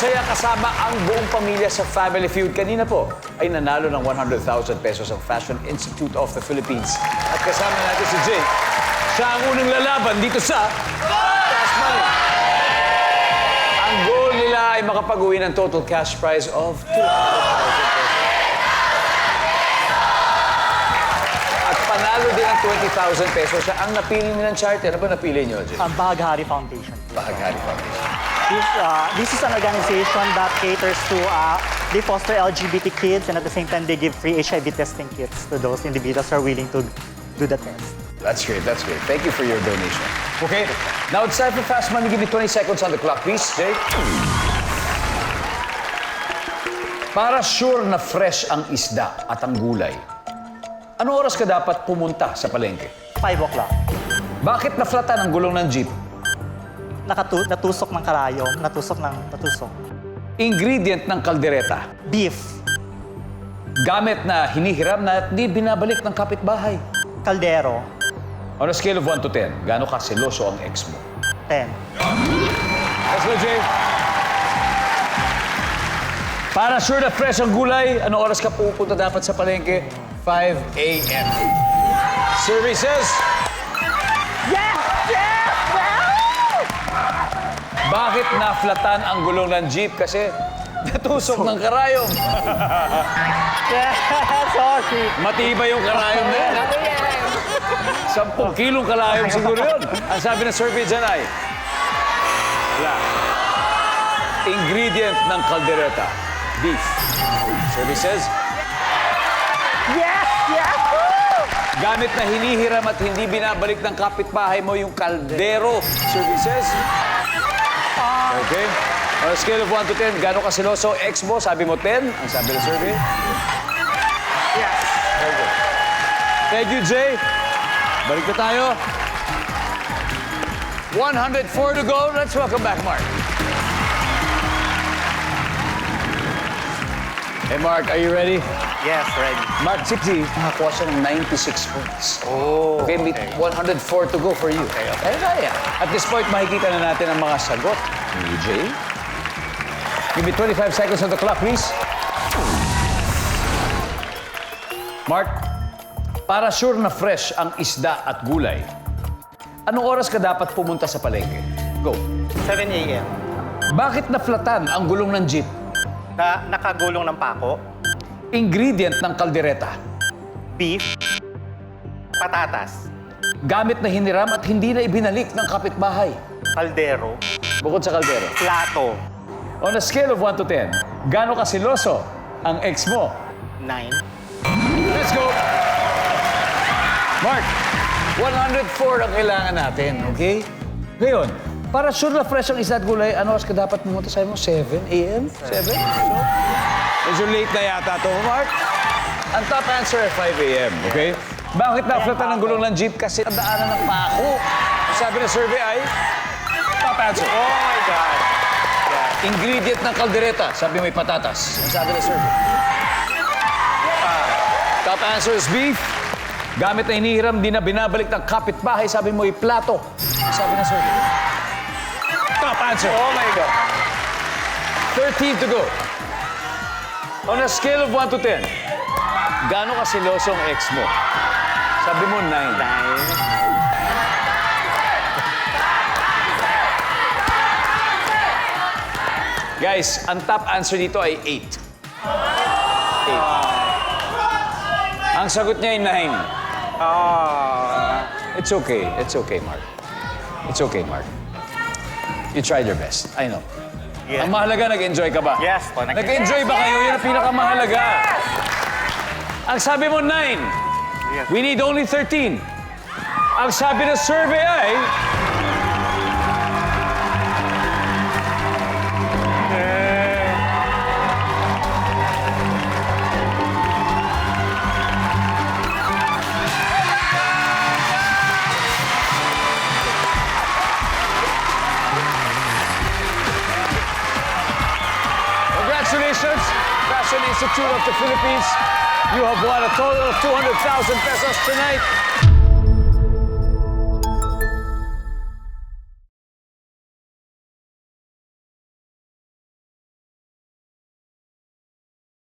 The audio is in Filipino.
masaya kasama ang buong pamilya sa Family Feud. Kanina po ay nanalo ng 100,000 pesos ang Fashion Institute of the Philippines. At kasama natin si Jay. Siya ang unang lalaban dito sa Cash Money. Ang goal nila ay makapag-uwi ng total cash prize of 200,000 pesos. At panalo din ang 20,000 pesos. Siya ang napili nilang charity. Ano ba napili niyo, Jay? Ang Bahaghari Foundation. Bahaghari Foundation. This is an organization that caters to, they foster LGBT kids and at the same time they give free HIV testing kits to those individuals who are willing to do the test. That's great, that's great. Thank you for your donation. Okay, now it's time for Fast Money. Give me 20 seconds on the clock, please, Jay. Para sure na fresh ang isda at ang gulay, anong oras ka dapat pumunta sa palengke? 5 o'clock. Bakit naflatan ang gulong ng jeep? Natusok ng karayom, natusok. Ingredient ng kaldereta. Beef, Gamit na hinihiram na at di binabalik ng kapitbahay. kaldero, On a scale of 1 to 10, gaano ka seloso ang ex mo? 10. Let's go, Jay. Para sure na fresh ang gulay, anong oras ka pupunta dapat sa palengke? 5 a.m. Survey says... Yes! Yes! Bakit naflatan ang gulong ng jeep? Kasi natusok ng karayom. Yes! Sorry. Matibay yung karayom na yan. 10 kilong karayom siguro yun. Ang sabi ng survey dyan ay... Wala. Ingredient ng kaldereta. Beef. Survey says... Yes! Yes! Gamit na hinihiram at hindi binabalik ng kapitbahay mo yung kaldero. Survey says... Okay. On a scale of 1 to 10, gano'ng kasiloso? Ex mo, sabi mo 10. Ang sabi ng survey. Yes! Very good. Thank you, Jay. Balik na tayo. 104 to go. Let's welcome back Mark. Hey, Mark, are you ready? Yes, ready. Mark, si nakakuha siya ng 96 points. Oh, Okay, may 104 to go for you. Okay. Kaya. At this point, makikita na natin ang mga sagot ni Jay. Give me 25 seconds on the clock, please. Mark, para sure na fresh ang isda at gulay, anong oras ka dapat pumunta sa palengke? Go. 7 a.m. Bakit naflatan ang gulong ng jeep? Nakagulong ng pako, Ingredient ng kaldereta. beef, patatas, Gamit na hiniram at hindi na ibinalik ng kapitbahay. kaldero, Bukod sa kaldero. plato, On a scale of 1 to 10, gaano kasiloso ang ex mo? 9. Let's go! Mark, 104 ang kailangan natin, okay? Ngayon, para sure na fresh ang isda at gulay, ano oras ka dapat pumunta sa mo? 7 a.m.? 7? Medyo late na yata to, Mark. Ang top answer ay 5 a.m., okay? Bakit naflatan ang gulong ng jeep? Kasi nadaanan ng pako. Ang sabi ng survey ay, top answer. Oh my God. Ingredient ng kaldereta, sabi may patatas. Ang sabi ng survey. Top answer is beef. Gamit na hinihiram, di na binabalik ng kapitbahay, sabi mo plato. Ang sabi ng survey. Top answer. Oh my God. 13 to go. On a scale of 1 to 10, gaano kasiloso ang ex mo? Sabi mo 9. 9. Guys, ang top answer dito ay 8. 8. Ang sagot niya ay 9. It's okay. It's okay, Mark. It's okay, Mark. You tried your best. I know. Yeah. Ang mahalaga, nag-enjoy ka ba? Yes po, Nag-enjoy ba kayo? Yun ang pinakamahalaga. Ang sabi mo 9. Yes. We need only 13. Ang sabi ng survey ay... Congratulations, Fashion Institute of the Philippines. You have won a total of 200,000 pesos tonight.